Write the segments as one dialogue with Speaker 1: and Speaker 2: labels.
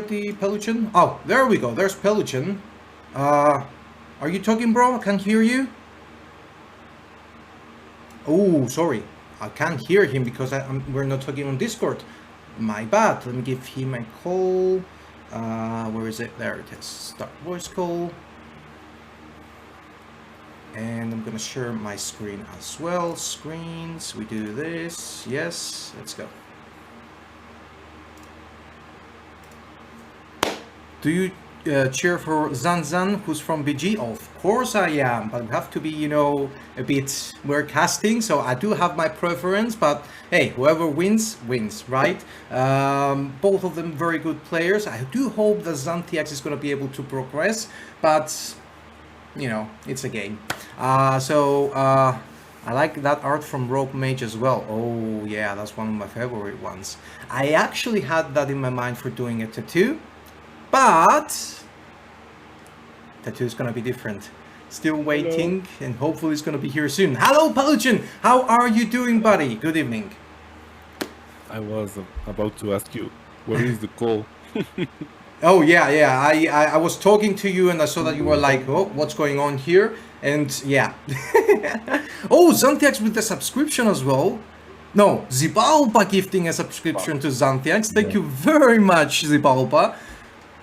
Speaker 1: The Peluchan? Oh, there we go. There's Peluchan. Are you talking, bro? I can't hear you. Oh, sorry. I can't hear him because we're not talking on Discord. My bad. Let me give him a call. Where is it? There it is. Start voice call. And I'm gonna share my screen as well. Screens. We do this. Yes. Let's go. Do you cheer for Zanzan, who's from BG? Of course I am, but we have to be, a bit, we're casting, so I do have my preference, but hey, whoever wins, wins, right? Both of them very good players. I do hope that Xanthiax is going to be able to progress, but, it's a game. I like that art from Rope Mage as well. Oh, yeah, that's one of my favorite ones. I actually had that in my mind for doing a tattoo. But tattoo is gonna be different. Still waiting. Hello. And hopefully it's gonna be here soon. Hello, Peluchan! How are you doing, buddy? Good evening.
Speaker 2: I was about to ask you, where is the call?
Speaker 1: Oh yeah. I was talking to you and I saw that you were like, oh, what's going on here? And yeah. Oh, Xanthiax with the subscription as well. No, Zibalba gifting a subscription to Xanthiax. Thank you very much, Zibalba.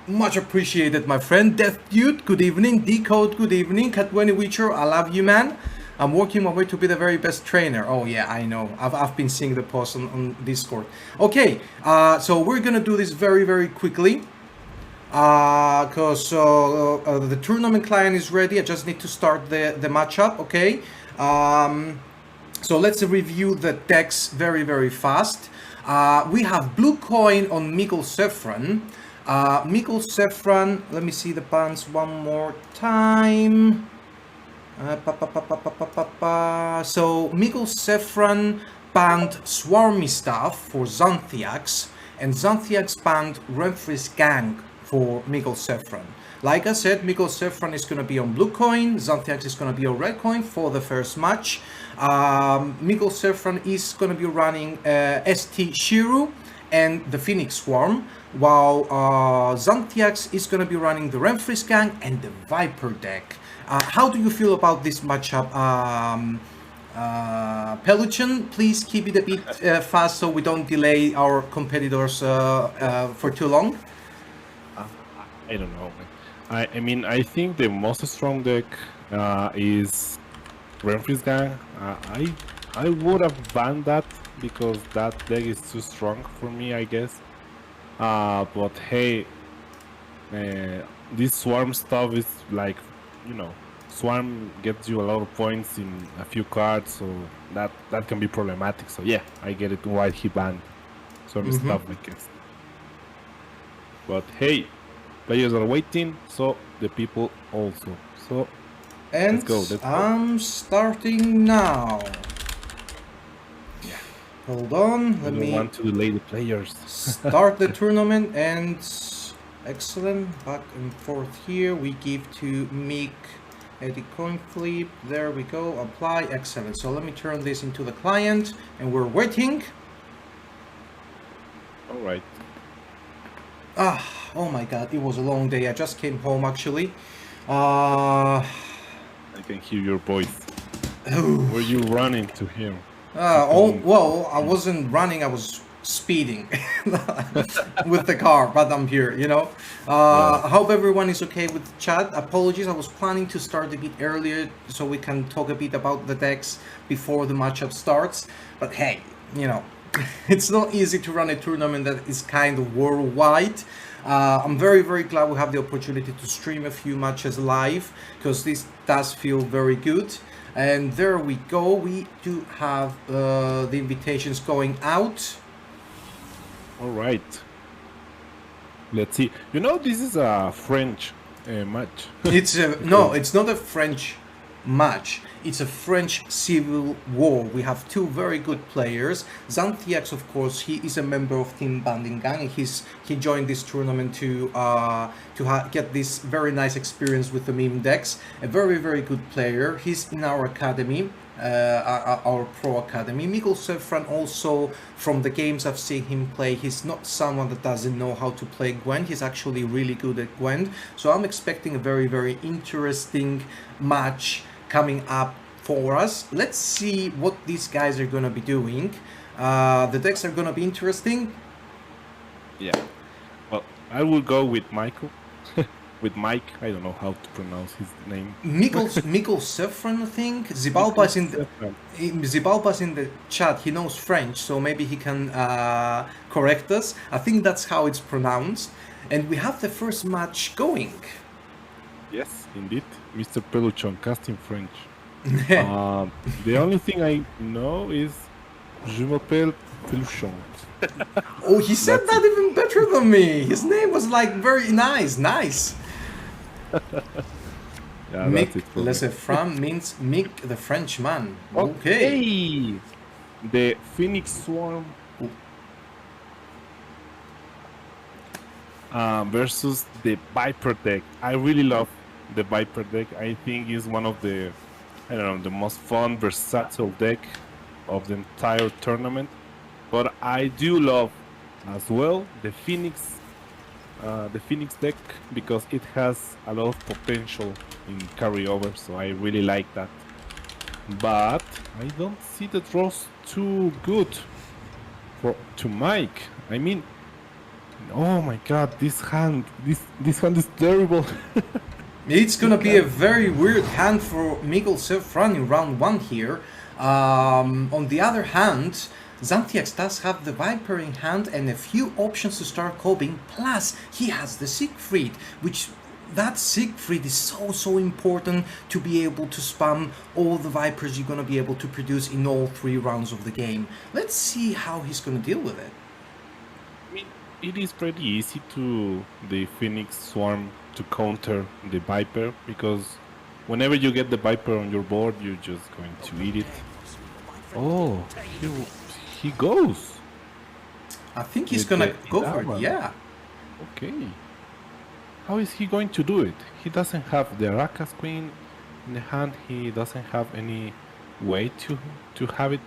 Speaker 1: Much appreciated, my friend. Death Dude, good evening. Decode, good evening. Katweni Witcher, I love you, man. I'm working my way to be the very best trainer. Oh yeah, I know. I've been seeing the post on Discord. Okay, so we're gonna do this very, very quickly. Because the tournament client is ready. I just need to start the matchup, okay? So let's review the decks very, very fast. We have blue coin on Micklecefran. Micklecefran, let me see the bans one more time. So Micklecefran banned Swarmy Stuff for Xanthiax, and Xanthiax banned Remfry's Gang for Micklecefran. Like I said, Micklecefran is going to be on blue coin, Xanthiax is going to be on red coin for the first match. Micklecefran is going to be running ST Shiru and the Phoenix Swarm, while Xanthiax is going to be running the Remfry's Gang and the Viper deck. How do you feel about this matchup? Peluchan, please keep it a bit fast so we don't delay our competitors for too long.
Speaker 2: I don't know. I mean, I think the most strong deck is Remfry's Gang. I would have banned that because that deck is too strong for me, I guess. But hey, this Swarm stuff is like, Swarm gets you a lot of points in a few cards, so that can be problematic. So yeah, I get it why he banned Swarm stuff, I guess. But hey, players are waiting, so the people also. So
Speaker 1: and
Speaker 2: let's go.
Speaker 1: I'm starting now. Hold on, let me
Speaker 2: want to delay the players.
Speaker 1: Start the tournament, and excellent, back and forth here. We give to Mick Eddie coin flip. There we go, apply, excellent. So let me turn this into the client, and we're waiting.
Speaker 2: All right.
Speaker 1: Oh my god, it was a long day. I just came home actually. I
Speaker 2: can hear your voice. Were you running to him?
Speaker 1: Well, I wasn't running, I was speeding with the car, but I'm here, I hope everyone is okay with the chat. Apologies, I was planning to start a bit earlier so we can talk a bit about the decks before the matchup starts. But hey, it's not easy to run a tournament that is kind of worldwide. I'm very, very glad we have the opportunity to stream a few matches live, because this does feel very good. And there we go, we do have the invitations going out.
Speaker 2: All right. Let's see. This is a French match.
Speaker 1: No, it's not a French match. It's a French civil war. We have two very good players. Xanthiax, of course, he is a member of Team Banding Gang. He joined this tournament to get this very nice experience with the meme decks. A very, very good player. He's in our academy. our pro academy. Micklecefran also, from the games I've seen him play, he's not someone that doesn't know how to play Gwent. He's actually really good at Gwent. So I'm expecting a very, very interesting match coming up for us. Let's see what these guys are going to be doing. The decks are going to be interesting.
Speaker 2: Yeah. Well, I will go with Michael. With Mike, I don't know how to pronounce his name.
Speaker 1: Micklecefran, I think. Zibalba's in the chat. He knows French, so maybe he can correct us. I think that's how it's pronounced. And we have the first match going.
Speaker 2: Yes, indeed. Mr. Peluchon, casting French. The only thing I know is Je m'appelle Peluchon.
Speaker 1: Oh, he said that even better than me. His name was like very nice.
Speaker 2: Yeah,
Speaker 1: Micklecefran means Mick the Frenchman. Okay.
Speaker 2: The Phoenix Swarm versus the Viper deck. I really love the Viper deck. I think it's one of the, the most fun, versatile deck of the entire tournament. But I do love as well the Phoenix deck because it has a lot of potential in carryover, so I really like that. But I don't see the draws too good to Mike. I mean, oh my god, this hand is terrible.
Speaker 1: It's gonna be a very weird hand for Micklecefran in round 1 here. On the other hand, Xanthiax does have the Viper in hand and a few options to start coping, plus he has the Siegfried, which that Siegfried is so important to be able to spam all the Vipers you're going to be able to produce in all 3 rounds of the game. Let's see how he's going to deal with it.
Speaker 2: I mean, it is pretty easy to the Phoenix Swarm to counter the Viper, because whenever you get the Viper on your board, you're just going to eat it. Oh, he goes.
Speaker 1: I think he's gonna go for it, yeah.
Speaker 2: Okay. How is he going to do it? He doesn't have the Araka's Queen in the hand. He doesn't have any way to have it.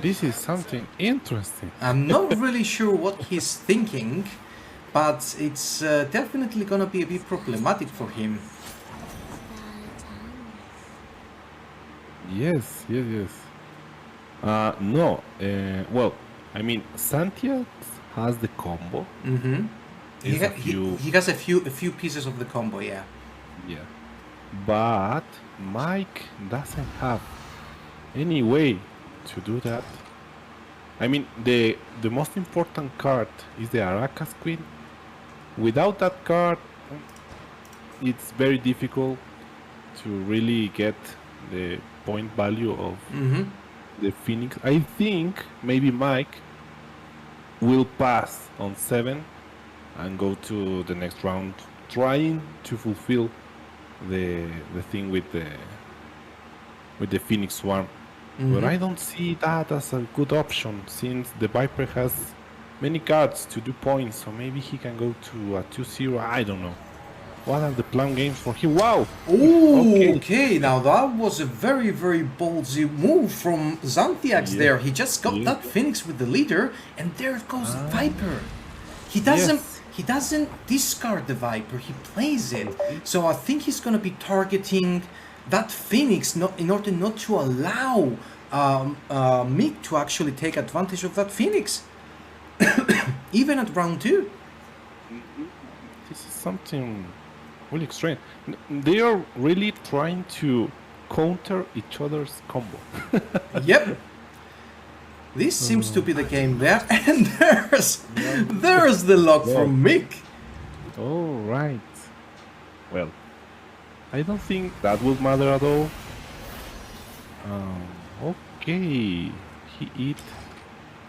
Speaker 2: This is something interesting.
Speaker 1: I'm not really sure what he's thinking, but it's definitely gonna be a bit problematic for him.
Speaker 2: Yes. No. Well, I mean, Xanthiax has the combo.
Speaker 1: Mm-hmm. He has a few pieces of the combo, yeah.
Speaker 2: Yeah. But Mike doesn't have any way to do that. I mean, the most important card is the Araka's Queen. Without that card, it's very difficult to really get the point value of the Phoenix. I think maybe Mike will pass on 7 and go to the next round, trying to fulfill the thing with the Phoenix Swarm. But I don't see that as a good option, since the Viper has many cards to do points, so maybe he can go to a 2-0. I don't know. What are the plan games for him? Wow!
Speaker 1: Ooh, okay, now that was a very, very ballsy move from Xanthiax there. He just got that Phoenix with the leader, and there goes the Viper. He doesn't discard the Viper, he plays it. So I think he's gonna be targeting that Phoenix in order not to allow Mick to actually take advantage of that Phoenix. Even at round 2.
Speaker 2: This is something really strange. They are really trying to counter each other's combo.
Speaker 1: Yep. This seems to be the game there, and there's the lock from Mick.
Speaker 2: All right. Well, I don't think that would matter at all. Okay, he eat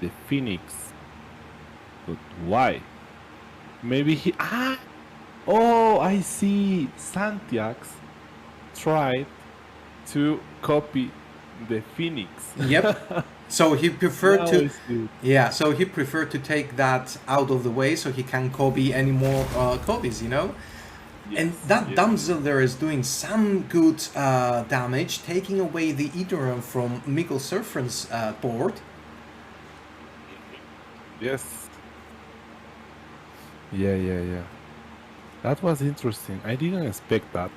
Speaker 2: the Phoenix, but why? Maybe he oh, I see. Xanthiax tried to copy the Phoenix.
Speaker 1: Yep. So he preferred So he preferred to take that out of the way so he can't copy any more copies, you know. And
Speaker 2: Yes,
Speaker 1: that
Speaker 2: yes,
Speaker 1: damsel there is doing some good damage, taking away the Ethereum from Micklecefran's board.
Speaker 2: yes. Yeah, yeah, yeah. That was interesting. I didn't expect that.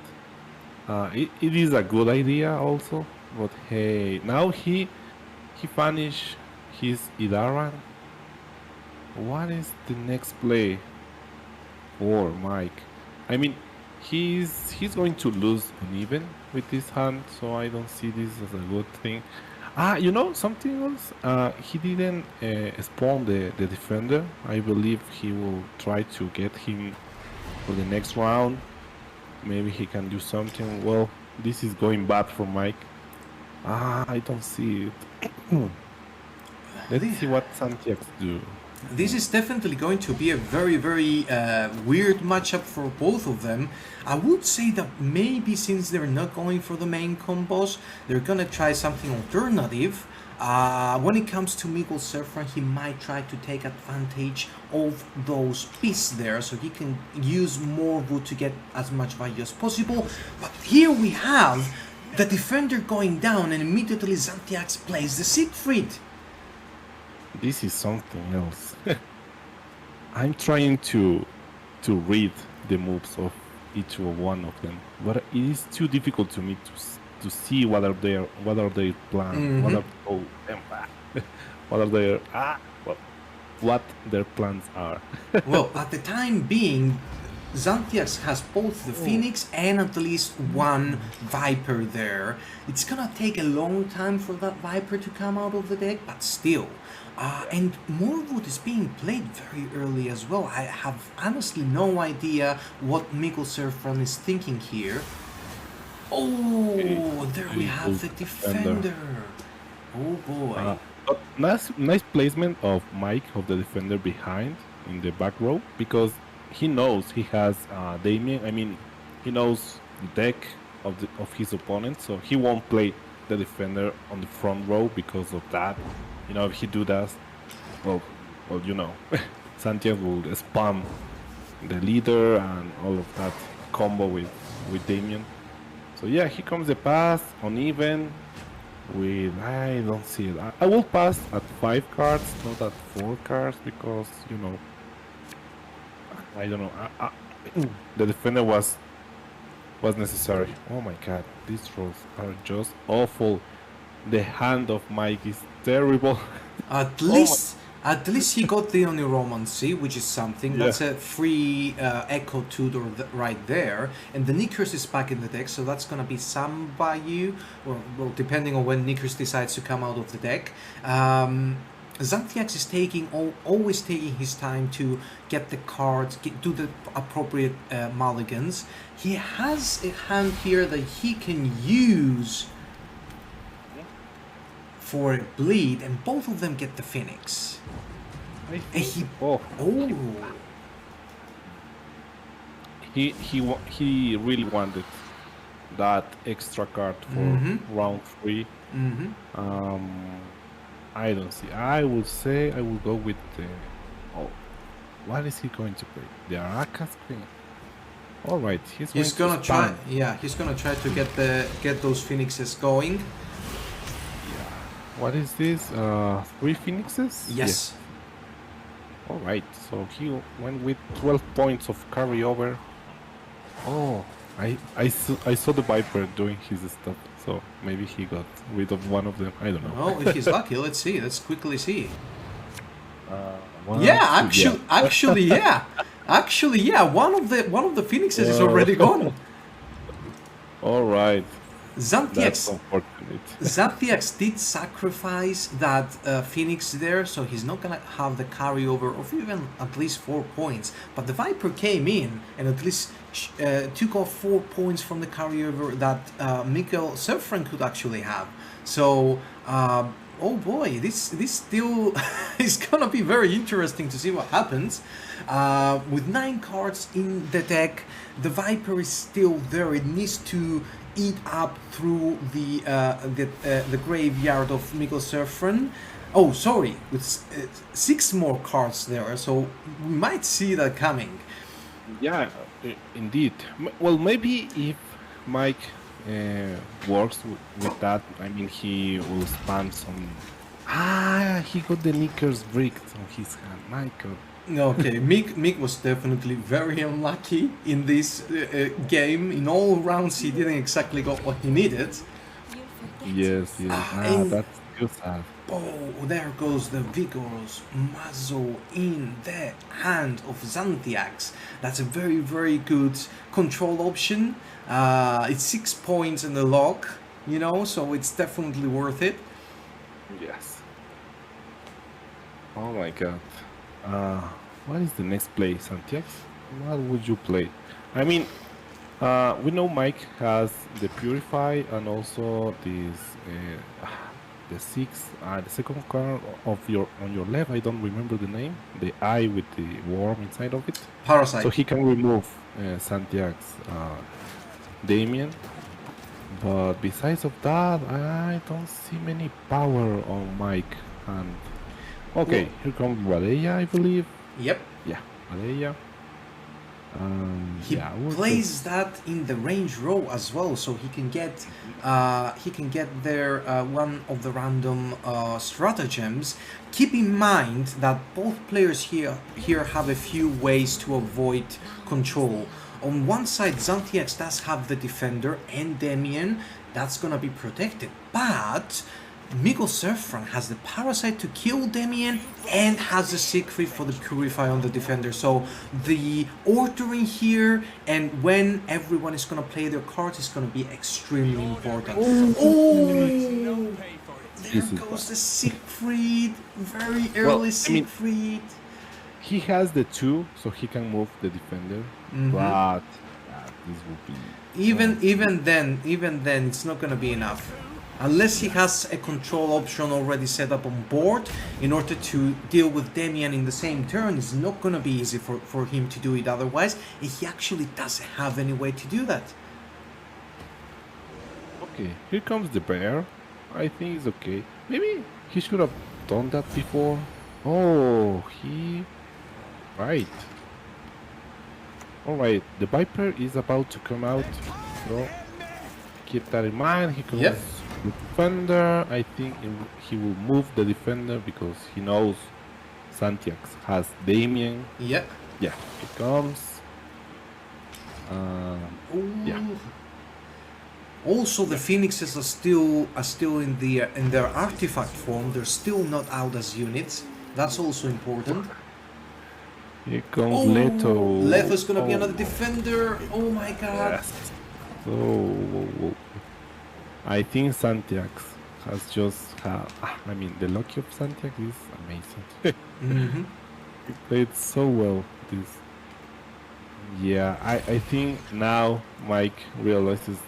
Speaker 2: It is a good idea also, but hey, now he finished his Idaran. What is the next play for Mike? I mean, he's going to lose uneven with this hand, so I don't see this as a good thing. Ah, you know something else? He didn't spawn the defender. I believe he will try to get him for the next round. Maybe he can do something. Well, this is going bad for Mike. Ah, I don't see it. Let's see what Xanthiax do.
Speaker 1: This is definitely going to be a very, very weird matchup for both of them. I would say that maybe since they're not going for the main combos, they're gonna try something alternative. When it comes to Micklecefran, he might try to take advantage of those pieces there, so he can use more wood to get as much value as possible. But here we have the defender going down, and immediately Xanthiax plays the Siegfried.
Speaker 2: This is something else. I'm trying to read the moves of each one of them, but it is too difficult to me to see what are their plans, what are what are their what their plans are.
Speaker 1: Well, at the time being, Xanthiax has both the Phoenix and at least one Viper there. It's gonna take a long time for that Viper to come out of the deck, but still. And Morwood is being played very early as well. I have honestly no idea what Micklecefran is thinking here. Oh, there we have the defender. Oh boy.
Speaker 2: But nice placement of Mike of the defender behind in the back row, because he knows he has Damien. I mean, he knows the deck of his opponent, so he won't play the defender on the front row because of that. You know, if he do that, well, you know, Santiago will spam the leader and all of that combo with Damien. So yeah, here comes the pass uneven. With I don't see it. I will pass at 5 cards, not at 4 cards, because you know I don't know. The defender was necessary. Oh my god, these rolls are just awful. The hand of Mike is terrible.
Speaker 1: At least he got the Oniromancy, which is something.
Speaker 2: Yeah.
Speaker 1: That's a free Echo Tutor right there. And the Nickers is back in the deck, so that's going to be some value, or well, depending on when Nickers decides to come out of the deck. Xanthiax is always taking his time to get the cards, do the appropriate mulligans. He has a hand here that he can use for a bleed, and both of them get the Phoenix. And
Speaker 2: He really wanted that extra card for round 3. I don't see. I would say I will go with the. Oh, what is he going to play? The Aracas Queen. All right,
Speaker 1: he's gonna try. Yeah, he's gonna try to get those Phoenixes going.
Speaker 2: Yeah. What is this? 3 Phoenixes?
Speaker 1: Yes.
Speaker 2: All right. So he went with 12 points of carryover. Oh, I saw the Viper doing his stuff. So maybe he got rid of one of them. I don't know.
Speaker 1: Oh, if he's lucky, let's see. Let's quickly see.
Speaker 2: Yeah,
Speaker 1: actually, yeah. Actually, yeah. One of the Phoenixes is already gone.
Speaker 2: All right.
Speaker 1: Xanthiax.
Speaker 2: That's unfortunate.
Speaker 1: Xanthiax did sacrifice that Phoenix there, so he's not gonna have the carryover of even at least 4 points. But the Viper came in and at least took off 4 points from the carryover that Micklecefran could actually have. So, oh boy, this still is gonna be very interesting to see what happens. With 9 cards in the deck, the Viper is still there. It needs to eat up through the graveyard of Micklecefran. Oh, sorry, with 6 more cards there, so we might see that coming.
Speaker 2: Yeah, Indeed. Well, maybe if Mike works with that, I mean, he will spam some. Ah, he got the knickers bricked on his hand. My God.
Speaker 1: Okay, Mick was definitely very unlucky in this game. In all rounds, he didn't exactly got what he needed.
Speaker 2: Yes, yes. Ah,
Speaker 1: And
Speaker 2: that's too sad.
Speaker 1: oh, there goes the vigorous muzzle in the hand of Xanthiax. That's a very, very good control option. It's 6 points in the log, you know, so it's definitely worth it.
Speaker 2: Yes. Oh my God. What is the next play, Xanthiax? What would you play? I mean, we know Mike has the Purify and also this the the second card of your on your left. I don't remember the name. The eye with the worm inside of it.
Speaker 1: Parasite.
Speaker 2: So he can remove Xanthiax, Damien. But besides of that, I don't see many power on Mike. And okay,
Speaker 1: Well,
Speaker 2: here comes Valeria, I believe.
Speaker 1: yep.
Speaker 2: Yeah, Valeria.
Speaker 1: He
Speaker 2: Yeah, we'll
Speaker 1: plays that in the range row as well, so he can get there one of the random stratagems. Keep in mind that both players here have a few ways to avoid control. On one side, Xanthiax does have the defender and Damien, that's gonna be protected, but Micklecefran has the parasite to kill Damien and has the secret for the purify on the defender. So the ordering here and when everyone is gonna play their cards is gonna be extremely important. Oh, there goes the Siegfried, very early Siegfried.
Speaker 2: he has the two, so he can move the defender. But this will be
Speaker 1: Even then, it's not gonna be enough. Unless he has a control option already set up on board in order to deal with Damien in the same turn, it's not going to be easy for him to do it otherwise. He actually doesn't have any way to do that.
Speaker 2: okay. Here comes the bear. I think it's okay. Maybe he should have done that before. Oh, right. All right. The Viper is about to come out, so keep that in mind. He comes.
Speaker 1: Yep.
Speaker 2: The defender, I think he will move the defender because he knows Xanthiax has Damien.
Speaker 1: Yep.
Speaker 2: Yeah, he comes. Yeah.
Speaker 1: Also, the Phoenixes are still in their artifact form. They're still not out as units. That's also important.
Speaker 2: Here comes Leto.
Speaker 1: Leto's gonna be another defender. Oh my god.
Speaker 2: Yes. So, I think Xanthiax has just I mean, the lucky of Xanthiax is amazing. He played so well this. Yeah, I think now Mike realizes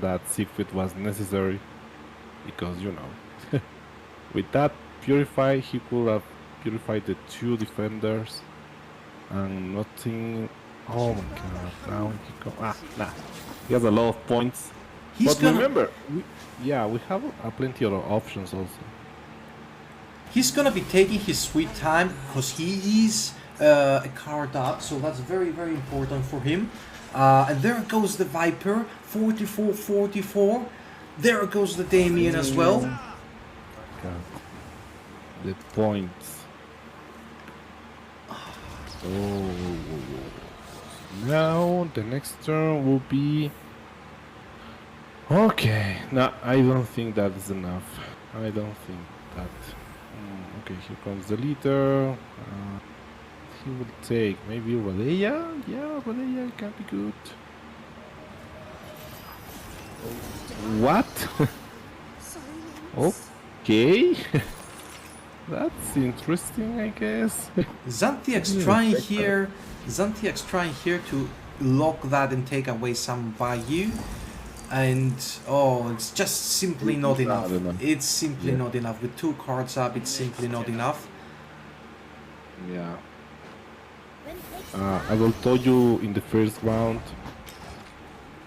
Speaker 2: that Siegfried was necessary because, you know, with that Purify, he could have purified the two defenders and nothing. Oh my god, now nah. He has a lot of points. But remember, we have plenty of options also.
Speaker 1: He's gonna be taking his sweet time because he is a card up, so that's very, very important for him. And there goes the Viper, 44-44. There goes the Damien as well.
Speaker 2: God. The points. Oh. Now the next turn will be. Okay, no, I don't think that is enough. I don't think that. Okay, here comes the leader. He will take maybe Valeria. Yeah, Valeria can be good. What? Okay. That's interesting, I guess.
Speaker 1: Xanthiax trying here to lock that and take away some value. And it's just simply not enough. It's simply not enough. With two cards up, it's simply not enough.
Speaker 2: Yeah. I will tell you in the first round,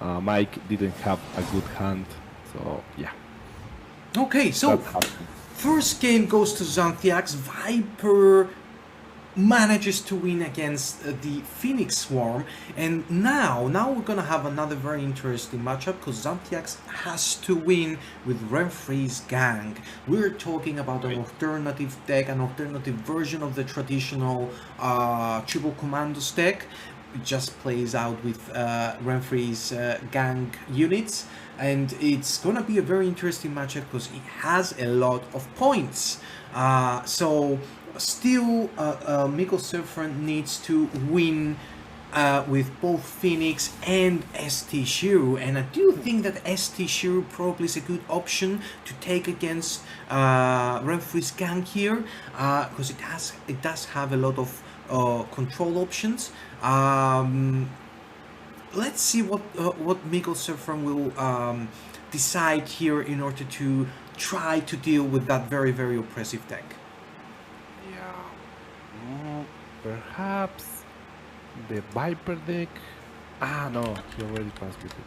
Speaker 2: Mike didn't have a good hand, so yeah.
Speaker 1: Okay, so first game goes to Xanthiax. Viper manages to win against the Phoenix Swarm, and now we're gonna have another very interesting matchup because Xanthiax has to win with Renfri's gang. We're talking about an alternative deck, an alternative version of the traditional triple commandos deck. It just plays out with Renfri's gang units, and it's gonna be a very interesting matchup because it has a lot of points. So still, Micklecefran needs to win with both Phoenix and ST Shiru, and I do think that ST Shiru probably is a good option to take against Renfri's gang here, because it does have a lot of control options. Let's see what Micklecefran will decide here in order to try to deal with that very, very oppressive deck.
Speaker 2: Perhaps the Viper deck. Ah, no, he already passed with it.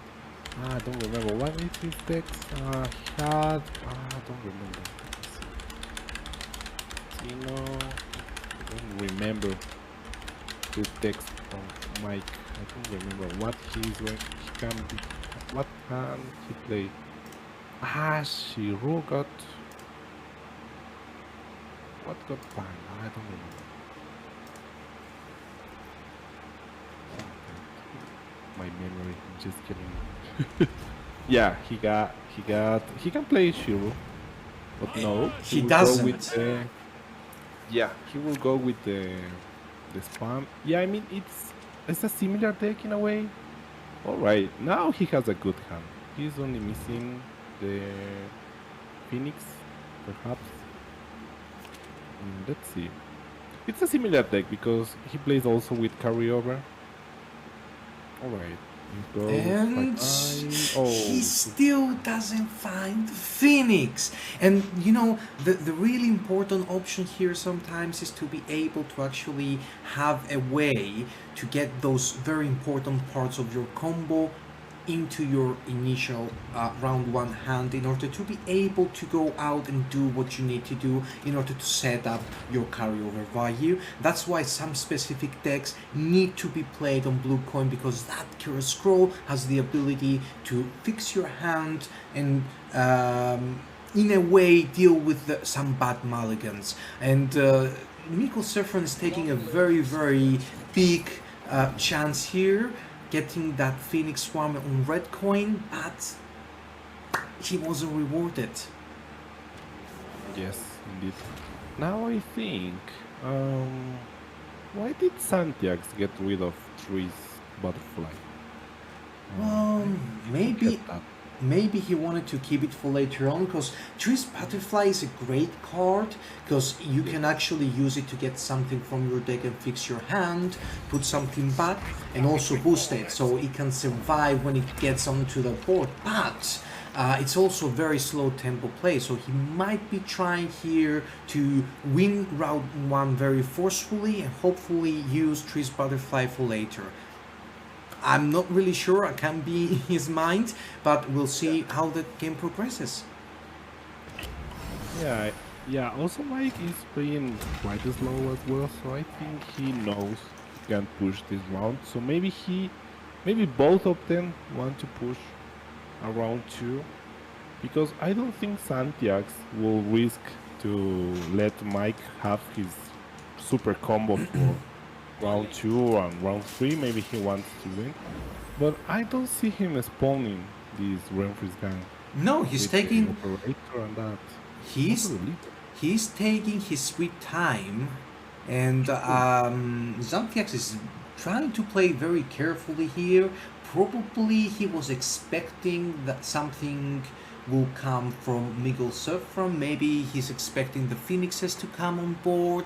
Speaker 2: I don't remember what is his decks. He had. I don't remember. Tino. I don't remember the decks from Mike. I don't remember what he's going. He can be. What can he play? Shiro got. What got banned? I don't remember. My memory, just kidding. Yeah, he can play Shiro, but no,
Speaker 1: He
Speaker 2: will
Speaker 1: doesn't.
Speaker 2: Go with the, yeah, he will go with the spam. Yeah, I mean it's a similar deck in a way. All right, now he has a good hand. He's only missing the Phoenix, perhaps. Let's see. It's a similar deck because he plays also with carryover. Alright.
Speaker 1: And he still doesn't find Phoenix. And you know, the really important option here sometimes is to be able to actually have a way to get those very important parts of your combo into your initial round one hand in order to be able to go out and do what you need to do in order to set up your carryover value. That's why some specific decks need to be played on blue coin, because that Kira Scroll has the ability to fix your hand and in a way deal with some bad mulligans. And Micklecefran is taking a very, very big chance here, getting that Phoenix Swarm on red coin, but he wasn't rewarded.
Speaker 2: Yes, indeed. Now I think, why did Xanthiax get rid of Tree's Butterfly?
Speaker 1: Well, maybe he wanted to keep it for later on, because Tree's Butterfly is a great card, because you can actually use it to get something from your deck and fix your hand, put something back, and also boost it so it can survive when it gets onto the board. But it's also very slow tempo play, so he might be trying here to win round one very forcefully and hopefully use Tree's Butterfly for later. I'm not really sure, I can't be in his mind, but we'll see how the game progresses.
Speaker 2: Yeah. Also, Mike is playing quite slow as well, so I think he knows he can push this round. So maybe both of them want to push a round two, because I don't think Xanthiax will risk to let Mike have his super combo for round 2 and round 3. Maybe he wants to win, but I don't see him spawning this Renfri's gang.
Speaker 1: No, he's taking
Speaker 2: operator and that.
Speaker 1: he's taking his sweet time, and Xanthiax is trying to play very carefully here. Probably he was expecting that something will come from Micklecefran. Maybe he's expecting the Phoenixes to come on board.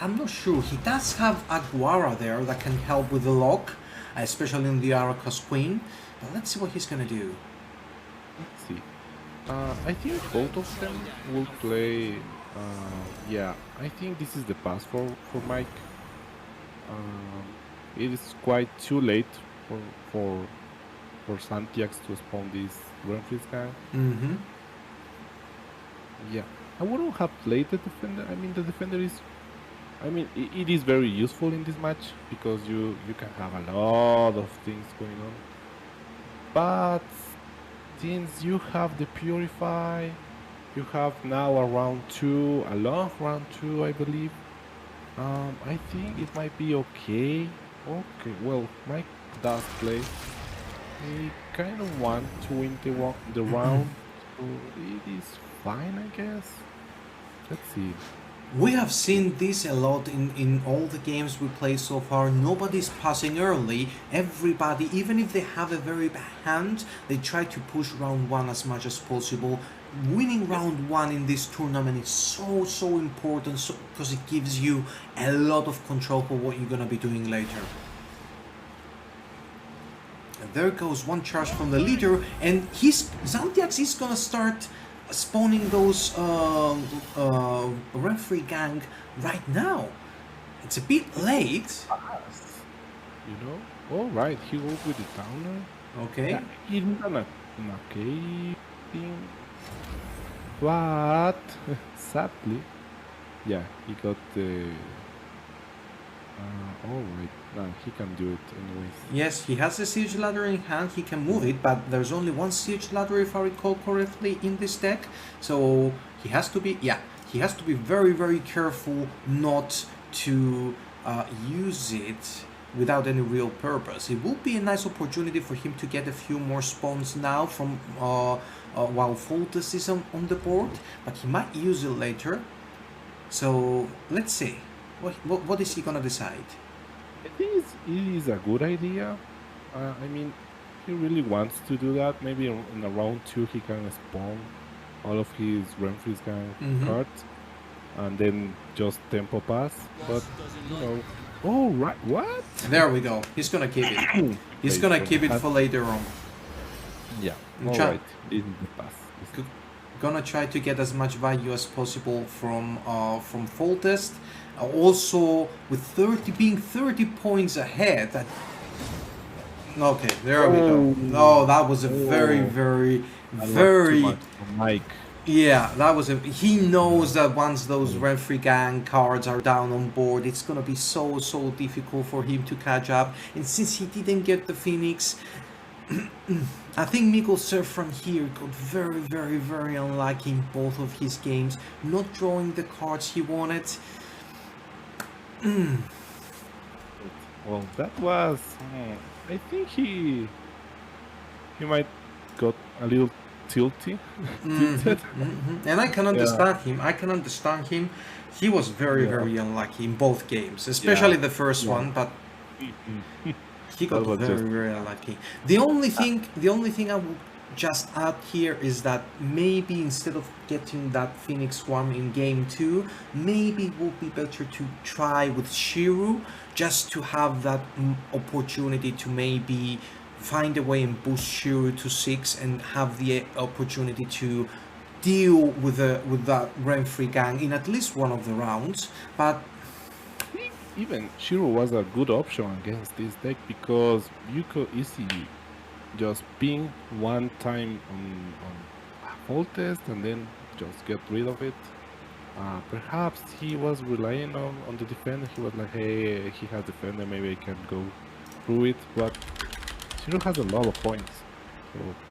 Speaker 1: I'm not sure. He does have Aguara there that can help with the lock, especially on the Araka's Queen. But let's see what he's gonna do.
Speaker 2: Let's see. I think both of them will play. Yeah, I think this is the pass for Mike. It is quite too late for Xanthiax to spawn this Renfri's gang.
Speaker 1: Mm-hmm.
Speaker 2: Yeah, I wouldn't have played the defender. I mean, the defender is I mean, it is very useful in this match because you can have a lot of things going on. But since you have the Purify, you have now a round 2, a long round 2, I believe. I think it might be okay. Okay, well, Mike does play. He kind of want to win the round, so it is fine, I guess. Let's see.
Speaker 1: We have seen this a lot in all the games we play so far. Nobody's passing early. Everybody, even if they have a very bad hand, they try to push round 1 as much as possible. Winning round 1 in this tournament is so important because it gives you a lot of control for what you're gonna be doing later. And there goes one charge from the leader, and Xanthiax is gonna start spawning those referee gang right now. It's a bit late.
Speaker 2: Fast, you know? All right, he goes with the downer.
Speaker 1: Okay.
Speaker 2: Yeah, he's gonna okay thing, but sadly, yeah, he got the. All right, no, he can do it anyways.
Speaker 1: Yes, he has a siege ladder in hand. He can move it, but there's only one siege ladder, if I recall correctly, in this deck. So he has to be, he has to be very careful not to use it without any real purpose. It would be a nice opportunity for him to get a few more spawns now from while Foltest is on the board, but he might use it later. So let's see. What is he gonna decide?
Speaker 2: It is a good idea. I mean, he really wants to do that. Maybe in a round 2 he can spawn all of his Renfri's gang cards and then just tempo pass. But you know, oh right, what?
Speaker 1: There we go. He's gonna keep it. He's gonna keep it for later on.
Speaker 2: Yeah. All right. This is the pass.
Speaker 1: Gonna try to get as much value as possible from Foltest. Also, with being 30 points ahead. Okay, there we go. Oh, that was a very.
Speaker 2: Mike.
Speaker 1: Yeah, that was a. He knows that once those referee gang cards are down on board, it's gonna be so difficult for him to catch up. And since he didn't get the Phoenix, I think Micklecefran here got very unlucky in both of his games, not drawing the cards he wanted.
Speaker 2: Well, that was. I think he might got a little tilted.
Speaker 1: And I can understand him. He was very unlucky in both games, especially the first one, but he got very unlucky. The only thing I would just add here is that maybe instead of getting that Phoenix one in game 2, maybe it would be better to try with Shiru, just to have that opportunity to maybe find a way and boost Shiru to 6 and have the opportunity to deal with that Renfri gang in at least one of the rounds. But
Speaker 2: even Shiru was a good option against this deck because you could easily just ping one time on Foltest and then just get rid of it. Perhaps he was relying on the defender. He was like, hey, he has defender, maybe I can go through it. But Shiru has a lot of points. So